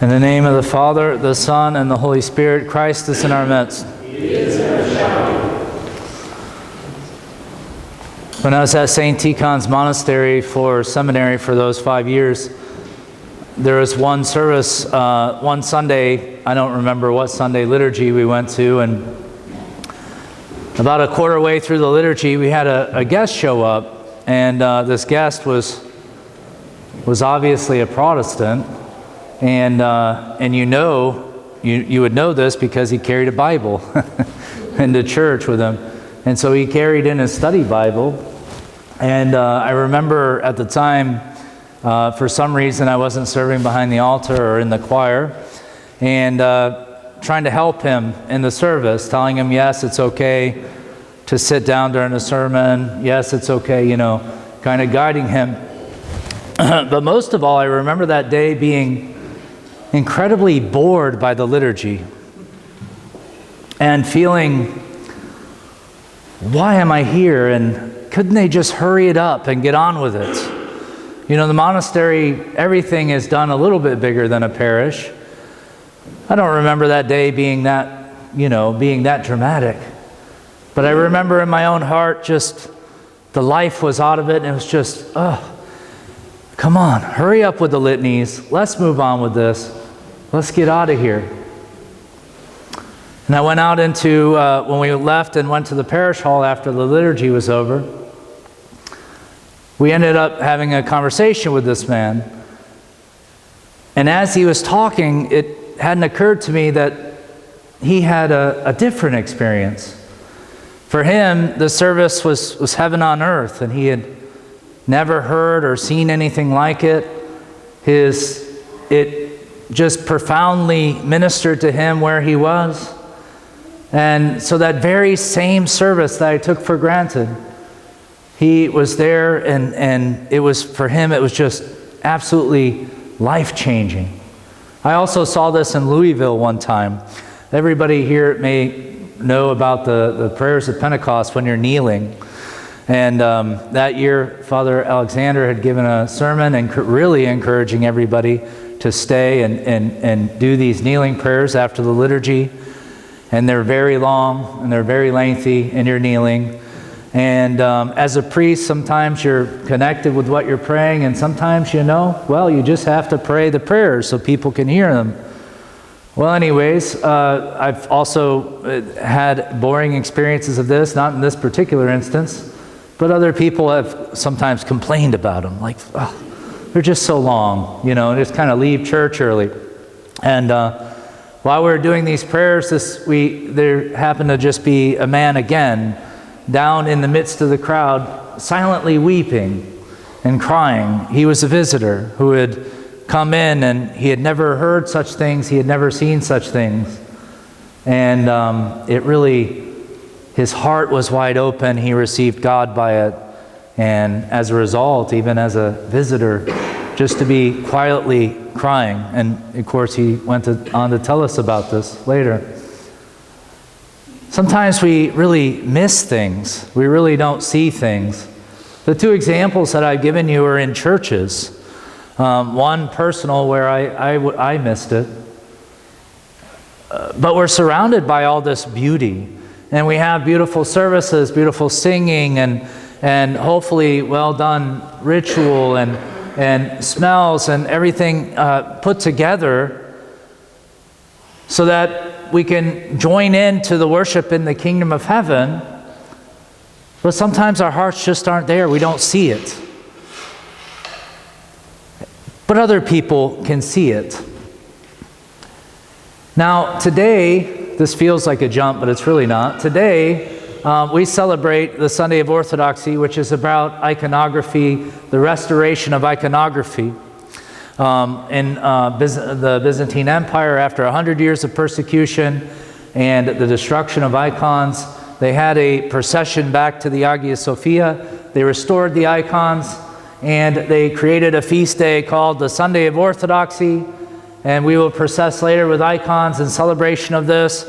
In the name of the Father, the Son, and the Holy Spirit, Christ is in our midst. He is in our shadow. When I was at St. Tikhon's Monastery for seminary for those 5 years, there was one service, one Sunday, I don't remember what Sunday liturgy we went to, and about a quarter way through the liturgy, we had a guest show up, and this guest was obviously a Protestant, and you would know this because he carried a Bible into church with him. And so he carried in his study Bible. And I remember at the time, for some reason, I wasn't serving behind the altar or in the choir, and trying to help him in the service, telling him, yes, it's okay to sit down during the sermon. Yes, it's okay, kind of guiding him. But most of all, I remember that day being incredibly bored by the liturgy and feeling, why am I here? And couldn't they just hurry it up and get on with it? The monastery, everything is done a little bit bigger than a parish. I don't remember that day being that dramatic. But I remember in my own heart, just the life was out of it, and it was just, come on, hurry up with the litanies. Let's move on with this. Let's get out of here. And I went out into, when we left and went to the parish hall after the liturgy was over, we ended up having a conversation with this man. And as he was talking, it hadn't occurred to me that he had a different experience. For him, the service was heaven on earth, and he had never heard or seen anything like it. It just profoundly ministered to him where he was. And so that very same service that I took for granted, he was there, and it was, for him, it was just absolutely life-changing. I also saw this in Louisville one time. Everybody here may know about the prayers of Pentecost when you're kneeling. And that year, Father Alexander had given a sermon and really encouraging everybody to stay and do these kneeling prayers after the liturgy. And they're very long and they're very lengthy, and you're kneeling. And as a priest, sometimes you're connected with what you're praying, and sometimes you just have to pray the prayers so people can hear them. Well, anyways, I've also had boring experiences of this, not in this particular instance, but other people have sometimes complained about them, like, they're just so long, and just kind of leave church early. And while we were doing these prayers, there happened to just be a man again down in the midst of the crowd, silently weeping and crying. He was a visitor who had come in, and he had never heard such things, he had never seen such things. And his heart was wide open. He received God by it. And as a result, even as a visitor, just to be quietly crying. And of course, he went on to tell us about this later. Sometimes we really miss things. We really don't see things. The two examples that I've given you are in churches. One personal where I missed it. But we're surrounded by all this beauty. And we have beautiful services, beautiful singing, and hopefully well done ritual, and smells and everything put together so that we can join into the worship in the kingdom of heaven. But sometimes our hearts just aren't there. We don't see it. But other people can see it. Now, today, this feels like a jump, but it's really not. Today, we celebrate the Sunday of Orthodoxy, which is about iconography, the restoration of iconography. In the Byzantine Empire, after 100 years of persecution and the destruction of icons, they had a procession back to the Hagia Sophia. They restored the icons, and they created a feast day called the Sunday of Orthodoxy. And we will process later with icons in celebration of this,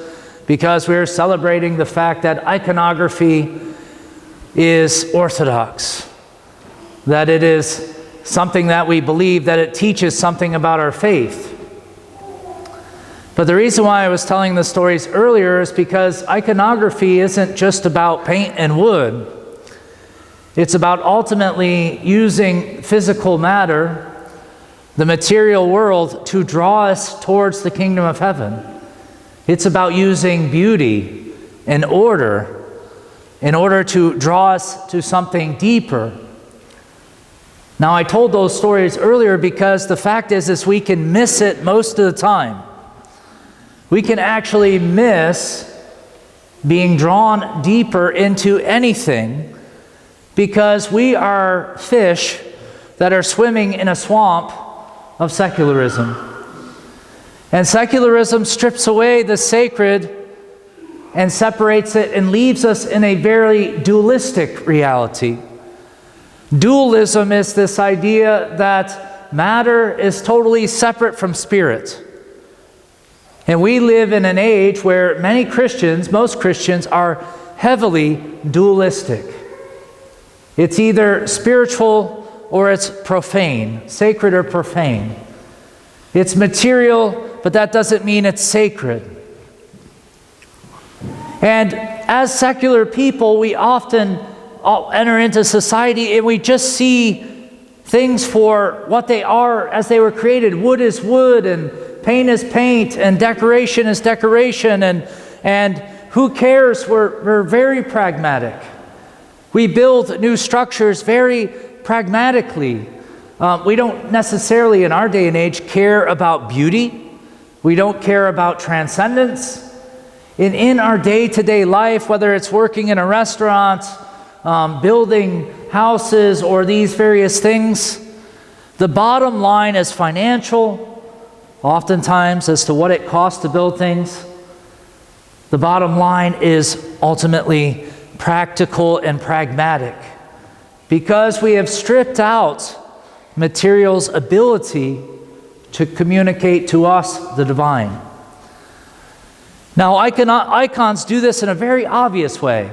because we're celebrating the fact that iconography is orthodox, that it is something that we believe, that it teaches something about our faith. But the reason why I was telling the stories earlier is because iconography isn't just about paint and wood. It's about ultimately using physical matter, the material world, to draw us towards the kingdom of heaven. It's about using beauty and order in order to draw us to something deeper. Now, I told those stories earlier because the fact is we can miss it most of the time. We can actually miss being drawn deeper into anything because we are fish that are swimming in a swamp of secularism. And secularism strips away the sacred and separates it and leaves us in a very dualistic reality. Dualism is this idea that matter is totally separate from spirit. And we live in an age where many Christians, most Christians, are heavily dualistic. It's either spiritual or it's profane, sacred or profane. It's material, but that doesn't mean it's sacred. And as secular people, we often enter into society and we just see things for what they are as they were created. Wood is wood, and paint is paint, and decoration is decoration, and who cares? We're very pragmatic. We build new structures very pragmatically. We don't necessarily, in our day and age, care about beauty. We don't care about transcendence. In our day-to-day life, whether it's working in a restaurant, building houses, or these various things, the bottom line is financial. Oftentimes, as to what it costs to build things, the bottom line is ultimately practical and pragmatic, because we have stripped out material's ability to communicate to us the divine. Now, icons do this in a very obvious way.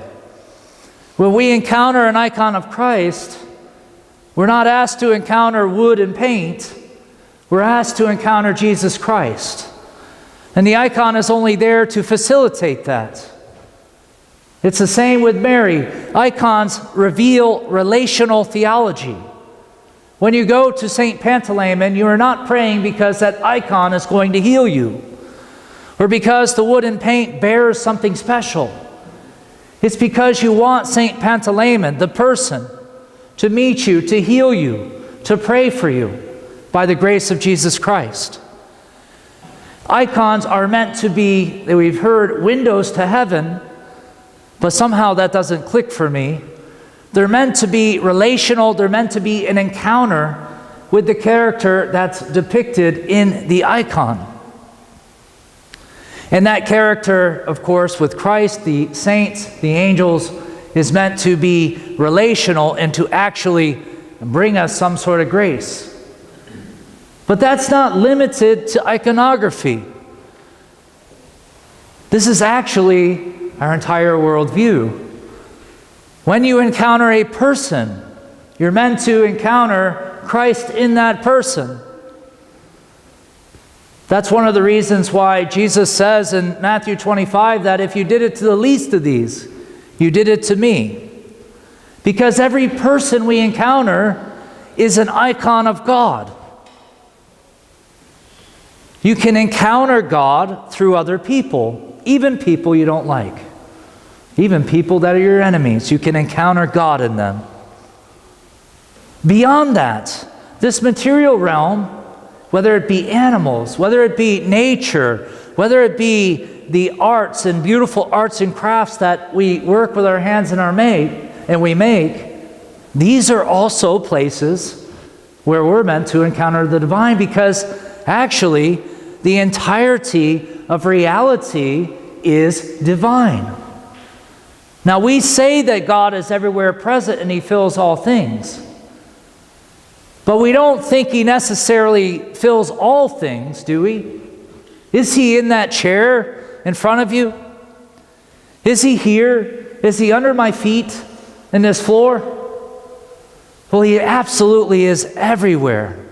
When we encounter an icon of Christ, we're not asked to encounter wood and paint. We're asked to encounter Jesus Christ. And the icon is only there to facilitate that. It's the same with Mary. Icons reveal relational theology. When you go to St. Pantaleon, you are not praying because that icon is going to heal you, or because the wood and paint bears something special. It's because you want St. Pantaleon, the person, to meet you, to heal you, to pray for you by the grace of Jesus Christ. Icons are meant to be, we've heard, windows to heaven, but somehow that doesn't click for me. They're meant to be relational. They're meant to be an encounter with the character that's depicted in the icon. And that character, of course, with Christ, the saints, the angels, is meant to be relational and to actually bring us some sort of grace. But that's not limited to iconography. This is actually our entire worldview. When you encounter a person, you're meant to encounter Christ in that person. That's one of the reasons why Jesus says in Matthew 25 that if you did it to the least of these, you did it to me. Because every person we encounter is an icon of God. You can encounter God through other people, even people you don't like, even people that are your enemies. You can encounter God in them. Beyond that, this material realm, whether it be animals, whether it be nature, whether it be the arts and beautiful arts and crafts that we work with our hands and we make, these are also places where we're meant to encounter the divine, because actually the entirety of reality is divine. Now, we say that God is everywhere present and He fills all things. But we don't think He necessarily fills all things, do we? Is He in that chair in front of you? Is He here? Is He under my feet in this floor? Well, He absolutely is everywhere.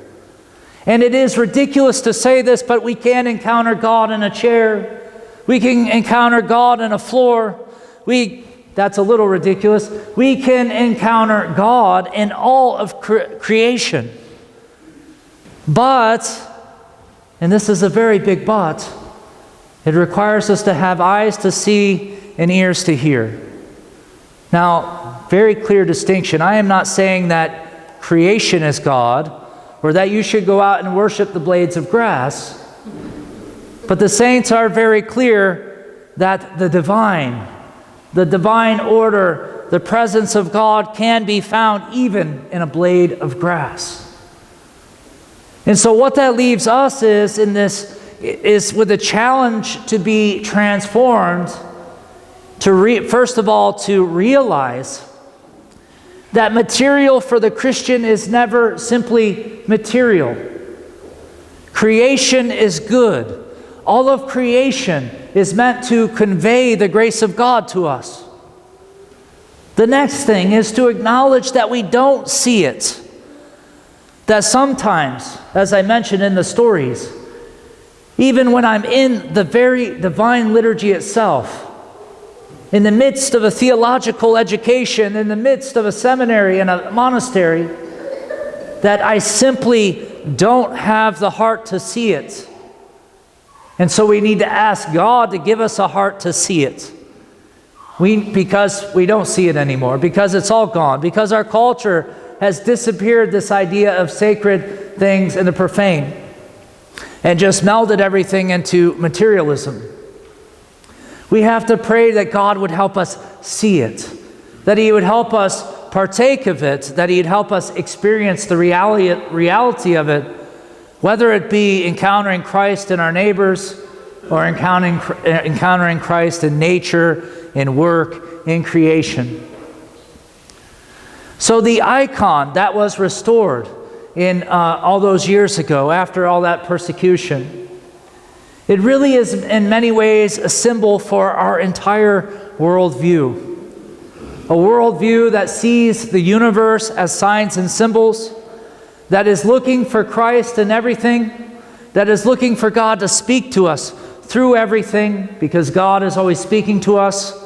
And it is ridiculous to say this, but we can encounter God in a chair. We can encounter God in a floor. That's a little ridiculous. We can encounter God in all of creation. But, and this is a very big but, it requires us to have eyes to see and ears to hear. Now, very clear distinction. I am not saying that creation is God, or that you should go out and worship the blades of grass. But the saints are very clear that the divine order, the presence of God can be found even in a blade of grass. And so what that leaves us is with a challenge to be transformed, first of all, to realize that material for the Christian is never simply material. Creation is good. All of creation is meant to convey the grace of God to us. The next thing is to acknowledge that we don't see it. That sometimes, as I mentioned in the stories, even when I'm in the very divine liturgy itself, in the midst of a theological education, in the midst of a seminary and a monastery, that I simply don't have the heart to see it. And so we need to ask God to give us a heart to see it. Because we don't see it anymore, because it's all gone, because our culture has disappeared this idea of sacred things and the profane, and just melded everything into materialism. We have to pray that God would help us see it, that He would help us partake of it, that He'd help us experience the reality of it, whether it be encountering Christ in our neighbors or encountering Christ in nature, in work, in creation. So the icon that was restored in all those years ago, after all that persecution, it really is in many ways a symbol for our entire worldview. A worldview that sees the universe as signs and symbols, that is looking for Christ in everything, that is looking for God to speak to us through everything, because God is always speaking to us,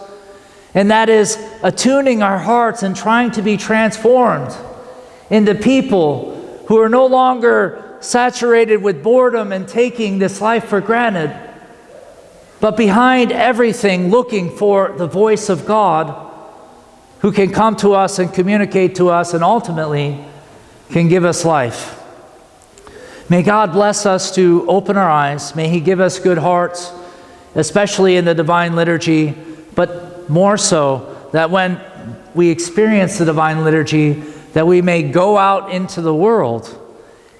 and that is attuning our hearts and trying to be transformed into people who are no longer saturated with boredom and taking this life for granted, but behind everything looking for the voice of God, who can come to us and communicate to us and ultimately can give us life. May God bless us to open our eyes. May He give us good hearts, especially in the Divine Liturgy, but more so that when we experience the Divine Liturgy, that we may go out into the world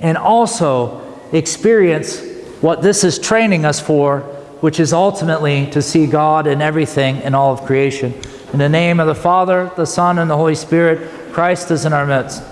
and also experience what this is training us for, which is ultimately to see God in everything in all of creation. In the name of the Father, the Son, and the Holy Spirit, Christ is in our midst.